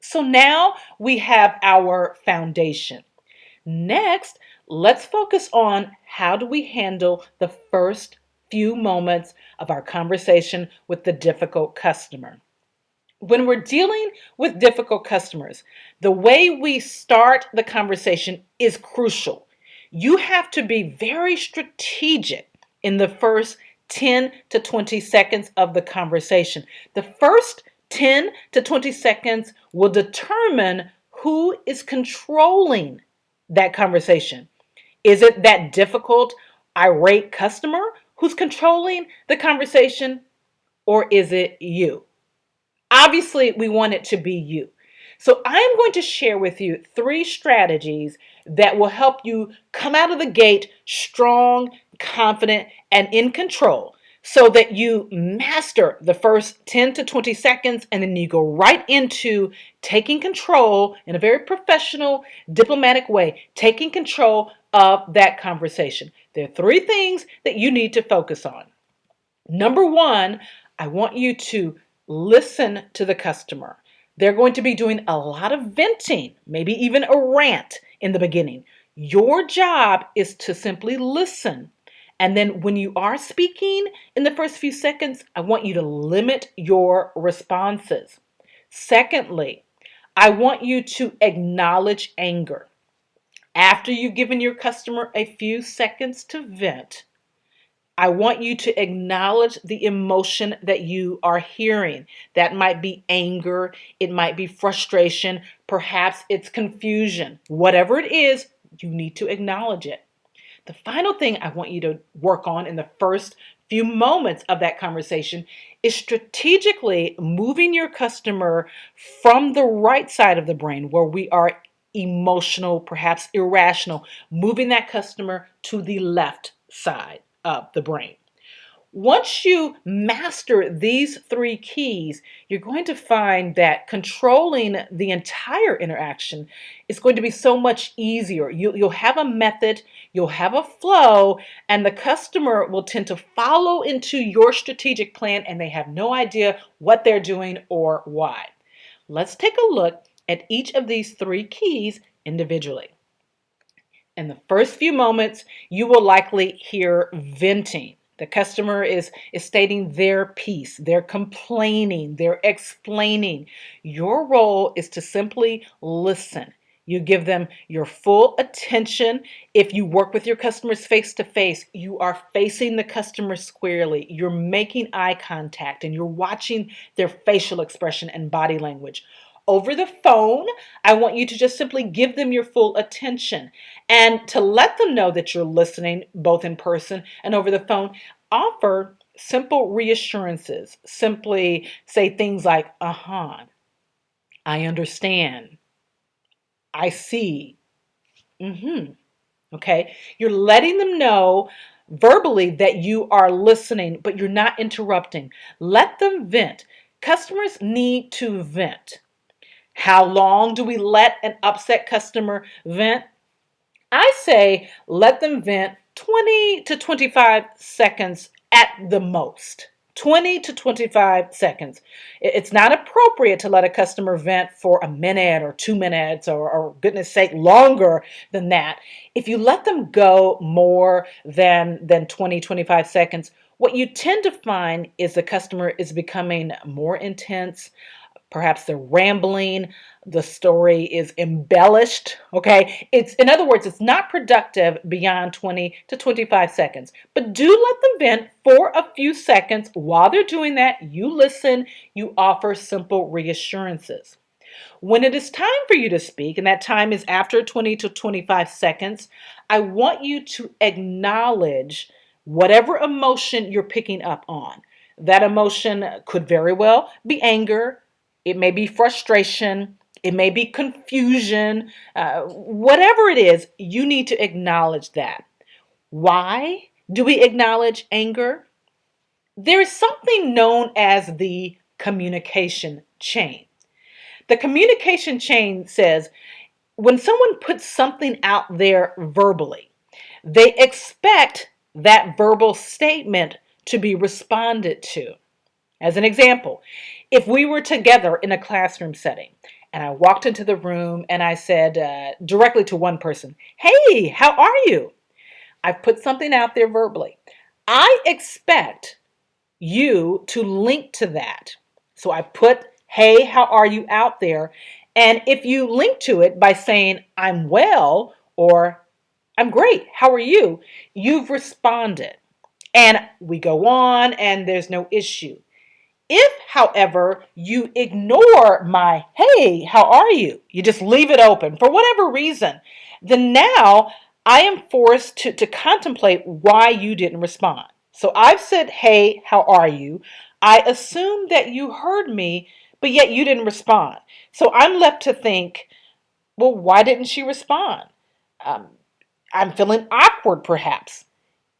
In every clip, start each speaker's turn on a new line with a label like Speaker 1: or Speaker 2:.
Speaker 1: So now we have our foundation. Next, let's focus on how do we handle the first few moments of our conversation with the difficult customer. When we're dealing with difficult customers, the way we start the conversation is crucial. You have to be very strategic in the first 10 to 20 seconds of the conversation. The first 10 to 20 seconds will determine who is controlling that conversation. Is it that difficult, irate customer who's controlling the conversation, or is it you? Obviously, we want it to be you. So, I'm going to share with you 3 strategies that will help you come out of the gate strong, confident, and in control so that you master the first 10 to 20 seconds and then you go right into taking control in a very professional, diplomatic way, taking control of that conversation. There are 3 things that you need to focus on. Number 1, I want you to listen to the customer. They're going to be doing a lot of venting, maybe even a rant in the beginning. Your job is to simply listen. And then when you are speaking in the first few seconds, I want you to limit your responses. Secondly, I want you to acknowledge anger. After you've given your customer a few seconds to vent, I want you to acknowledge the emotion that you are hearing. That might be anger, it might be frustration, perhaps it's confusion. Whatever it is, you need to acknowledge it. The final thing I want you to work on in the first few moments of that conversation is strategically moving your customer from the right side of the brain where we are emotional, perhaps irrational, moving that customer to the left side of the brain. Once you master these 3 keys, you're going to find that controlling the entire interaction is going to be so much easier. You'll have a method, you'll have a flow, and the customer will tend to follow into your strategic plan and they have no idea what they're doing or why. Let's take a look at each of these 3 keys individually. In the first few moments, you will likely hear venting. The customer is stating their piece, they're complaining, they're explaining. Your role is to simply listen. You give them your full attention. If you work with your customers face to face, you are facing the customer squarely. You're making eye contact and you're watching their facial expression and body language. Over the phone, I want you to just simply give them your full attention. And to let them know that you're listening, both in person and over the phone, offer simple reassurances. Simply say things like, I understand, I see, okay? You're letting them know verbally that you are listening, but you're not interrupting. Let them vent. Customers need to vent. How long do we let an upset customer vent? I say let them vent 20 to 25 seconds at the most. 20 to 25 seconds. It's not appropriate to let a customer vent for a minute or 2 minutes or goodness sake, longer than that. If you let them go more than 20, 25 seconds, what you tend to find is the customer is becoming more intense. Perhaps they're rambling, the story is embellished, okay? In other words, it's not productive beyond 20 to 25 seconds. But do let them vent for a few seconds. While they're doing that, you listen, you offer simple reassurances. When it is time for you to speak, and that time is after 20 to 25 seconds, I want you to acknowledge whatever emotion you're picking up on. That emotion could very well be anger, it may be frustration, it may be confusion, whatever it is, you need to acknowledge that. Why do we acknowledge anger? There is something known as the communication chain. The communication chain says when someone puts something out there verbally, they expect that verbal statement to be responded to. As an example, if we were together in a classroom setting And I walked into the room and I said directly to one person, "Hey, how are you?" I've put something out there verbally. I expect you to link to that. So I put, "Hey, how are you?" out there. And if you link to it by saying, "I'm well," or "I'm great, how are you?" you've responded. And we go on and there's no issue. If, however, you ignore my "Hey, how are you?" just leave it open for whatever reason, then now I am forced to contemplate why you didn't respond. So I've said, "Hey, how are you?" I assume that you heard me, but yet you didn't respond. So I'm left to think, well, why didn't she respond? Um, I'm feeling awkward, perhaps.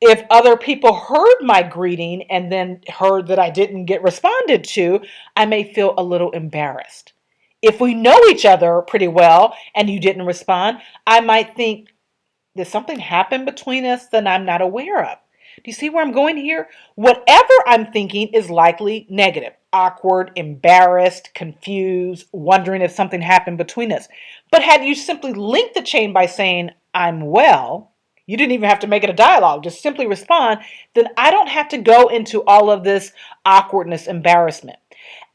Speaker 1: If other people heard my greeting and then heard that I didn't get responded to, I may feel a little embarrassed. If we know each other pretty well and you didn't respond, I might think, did something happen between us that I'm not aware of? Do you see where I'm going here? Whatever I'm thinking is likely negative, awkward, embarrassed, confused, wondering if something happened between us. But had you simply linked the chain by saying, "I'm well," you didn't even have to make it a dialogue, just simply respond, then I don't have to go into all of this awkwardness, embarrassment.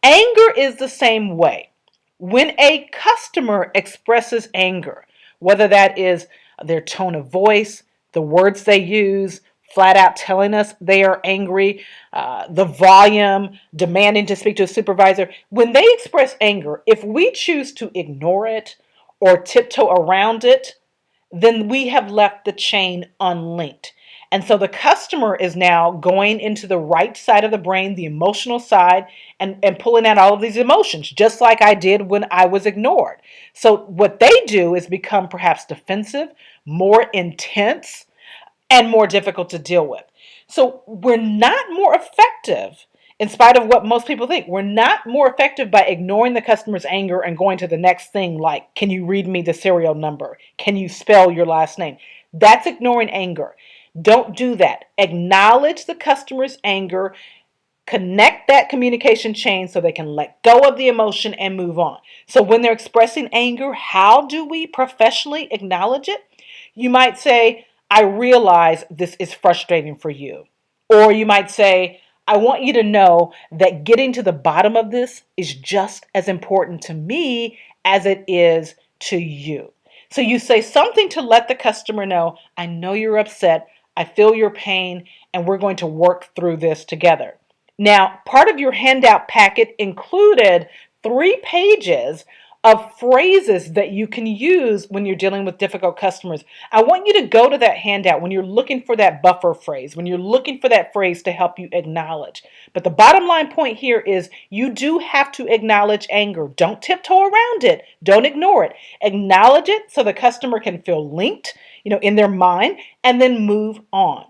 Speaker 1: Anger is the same way. When a customer expresses anger, whether that is their tone of voice, the words they use, flat out telling us they are angry, the volume, demanding to speak to a supervisor, when they express anger, if we choose to ignore it or tiptoe around it, then we have left the chain unlinked. And so the customer is now going into the right side of the brain, the emotional side, and pulling out all of these emotions, just like I did when I was ignored. So what they do is become perhaps defensive, more intense, and more difficult to deal with. So we're not more effective, in spite of what most people think. We're not more effective by ignoring the customer's anger and going to the next thing, like, "Can you read me the serial number? Can you spell your last name?" That's ignoring anger. Don't do that. Acknowledge the customer's anger, connect that communication chain so they can let go of the emotion and move on. So when they're expressing anger, how do we professionally acknowledge it? You might say, "I realize this is frustrating for you." Or you might say, "I want you to know that getting to the bottom of this is just as important to me as it is to you." So you say something to let the customer know, "I know you're upset. I feel your pain, and we're going to work through this together." Now, part of your handout packet included 3 pages of phrases that you can use when you're dealing with difficult customers. I want you to go to that handout when you're looking for that buffer phrase, when you're looking for that phrase to help you acknowledge. But the bottom line point here is you do have to acknowledge anger. Don't tiptoe around it. Don't ignore it. Acknowledge it so the customer can feel linked, in their mind, and then move on.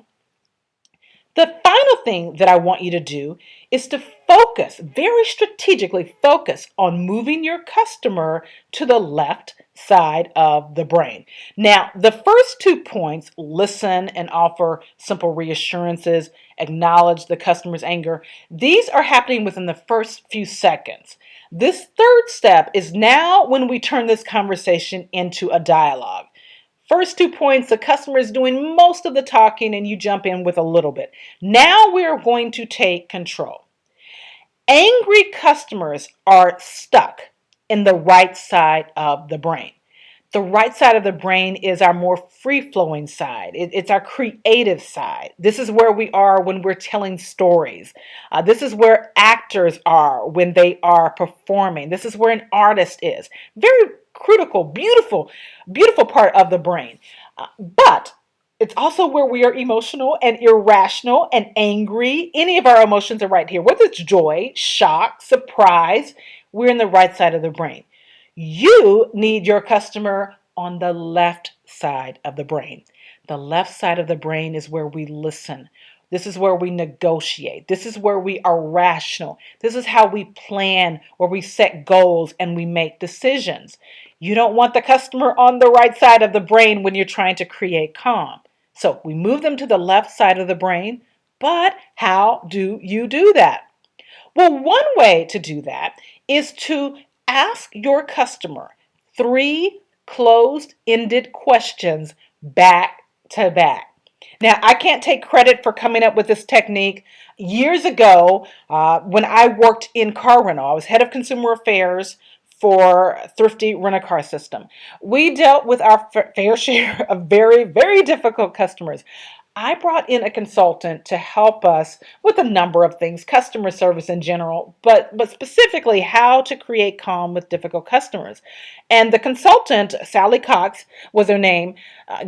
Speaker 1: The final thing that I want you to do is to focus, very strategically focus on moving your customer to the left side of the brain. Now, the first 2 points, listen and offer simple reassurances, acknowledge the customer's anger, these are happening within the first few seconds. This third step is now when we turn this conversation into a dialogue. First 2 points, the customer is doing most of the talking and you jump in with a little bit. Now we are going to take control. Angry customers are stuck in the right side of the brain. The right side of the brain is our more free flowing side. It's our creative side. This is where we are when we're telling stories. This is where actors are when they are performing. This is where an artist is. Very critical, beautiful, beautiful part of the brain. But it's also where we are emotional and irrational and angry. Any of our emotions are right here. Whether it's joy, shock, surprise, we're in the right side of the brain. You need your customer on the left side of the brain. The left side of the brain is where we listen. This is where we negotiate. This is where we are rational. This is how we plan, where we set goals and we make decisions. You don't want the customer on the right side of the brain when you're trying to create calm. So we move them to the left side of the brain. But how do you do that? Well, one way to do that is to Ask your customer three closed-ended questions back to back. Now, I can't take credit for coming up with this technique. Years ago, when I worked in car rental, I was head of consumer affairs for Thrifty Rent-A-Car System. We dealt with our fair share of very, very difficult customers. I brought in a consultant to help us with a number of things, customer service in general, but specifically how to create calm with difficult customers. And the consultant, Sally Cox was her name,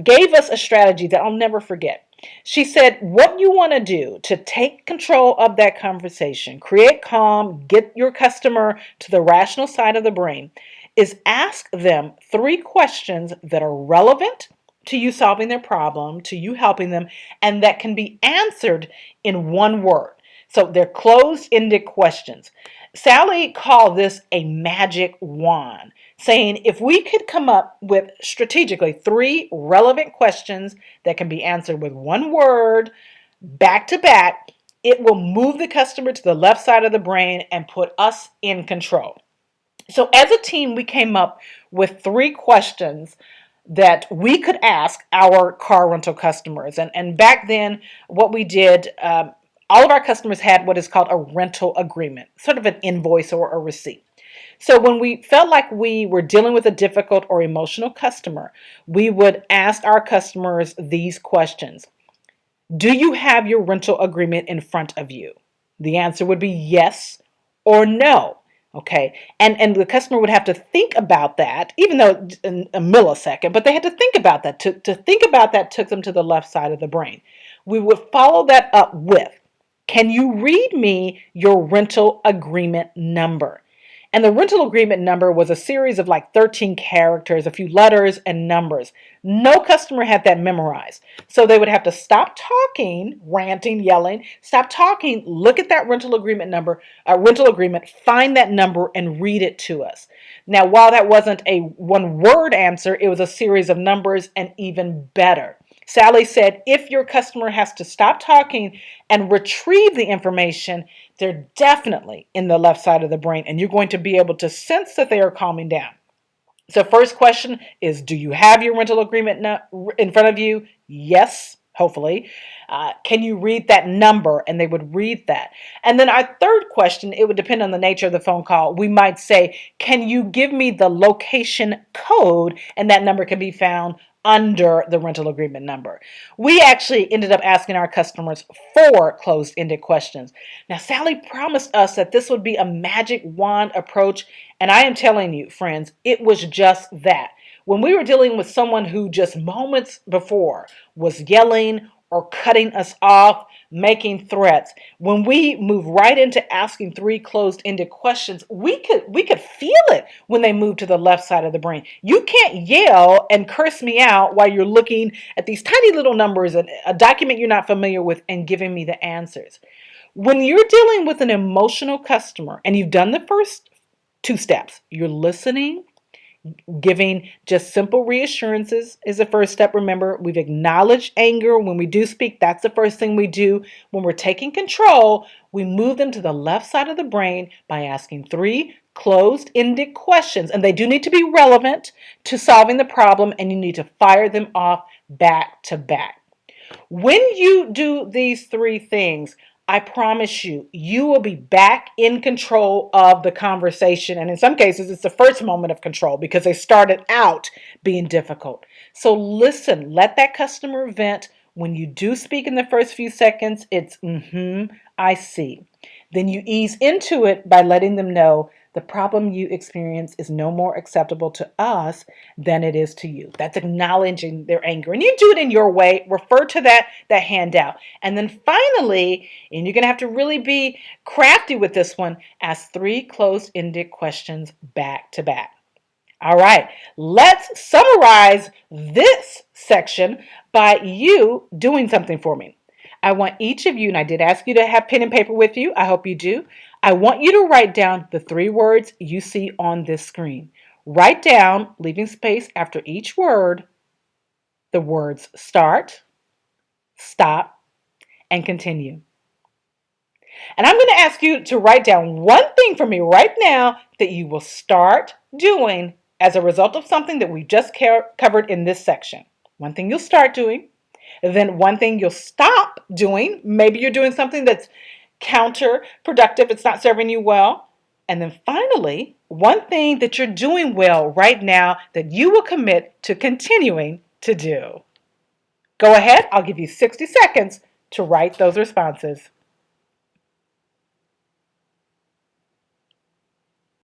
Speaker 1: gave us a strategy that I'll never forget. She said, what you want to do to take control of that conversation, create calm, get your customer to the rational side of the brain, is ask them three questions that are relevant to you solving their problem, to you helping them, and that can be answered in one word. So they're closed-ended questions. Sally called this a magic wand, saying if we could come up with strategically three relevant questions that can be answered with one word, back to back, it will move the customer to the left side of the brain and put us in control. So as a team, we came up with three questions that we could ask our car rental customers. And back then, what we did, all of our customers had what is called a rental agreement, sort of an invoice or a receipt. So when we felt like we were dealing with a difficult or emotional customer, we would ask our customers these questions. Do you have your rental agreement in front of you? The answer would be yes or no. Okay. And the customer would have to think about that, even though in a millisecond, but they had to think about that. To think about that took them to the left side of the brain. We would follow that up with, can you read me your rental agreement number? And the rental agreement number was a series of like 13 characters, a few letters and numbers. No customer had that memorized. So they would have to stop talking, ranting, yelling, stop talking, look at that rental agreement number, rental agreement, find that number and read it to us. Now, while that wasn't a one word answer, it was a series of numbers and even better. Sally said, if your customer has to stop talking and retrieve the information, they're definitely in the left side of the brain, and you're going to be able to sense that they are calming down. So first question is, do you have your rental agreement in front of you? Yes, hopefully. Can you read that number? And they would read that. And then our third question, it would depend on the nature of the phone call. We might say, can you give me the location code? And that number can be found under the rental agreement number. We actually ended up asking our customers four closed-ended questions. Now, Sally promised us that this would be a magic wand approach, and I am telling you, friends, it was just that. When we were dealing with someone who just moments before was yelling or cutting us off, making threats, when we move right into asking three closed-ended questions, we could feel it when they move to the left side of the brain. You can't yell and curse me out while you're looking at these tiny little numbers and a document you're not familiar with and giving me the answers. When you're dealing with an emotional customer and you've done the first two steps, you're listening. Giving just simple reassurances is the first step. Remember, we've acknowledged anger. When we do speak, that's the first thing we do. When we're taking control, we move them to the left side of the brain by asking three closed-ended questions. And they do need to be relevant to solving the problem, and you need to fire them off back to back. When you do these three things, I promise you, you will be back in control of the conversation. And in some cases, it's the first moment of control because they started out being difficult. So listen, let that customer vent. When you do speak in the first few seconds, it's, I see. Then you ease into it by letting them know the problem you experience is no more acceptable to us than it is to you. That's acknowledging their anger. And you do it in your way. Refer to that handout. And then finally, and you're going to have to really be crafty with this one, ask three closed-ended questions back to back. All right, let's summarize this section by you doing something for me. I want each of you, and I did ask you to have pen and paper with you. I hope you do. I want you to write down the three words you see on this screen. Write down, leaving space after each word, the words start, stop, and continue. And I'm going to ask you to write down one thing for me right now that you will start doing as a result of something that we just covered in this section. One thing you'll start doing, then one thing you'll stop doing. Maybe you're doing something that's counterproductive, it's not serving you well. And then finally, one thing that you're doing well right now that you will commit to continuing to do. Go ahead, I'll give you 60 seconds to write those responses.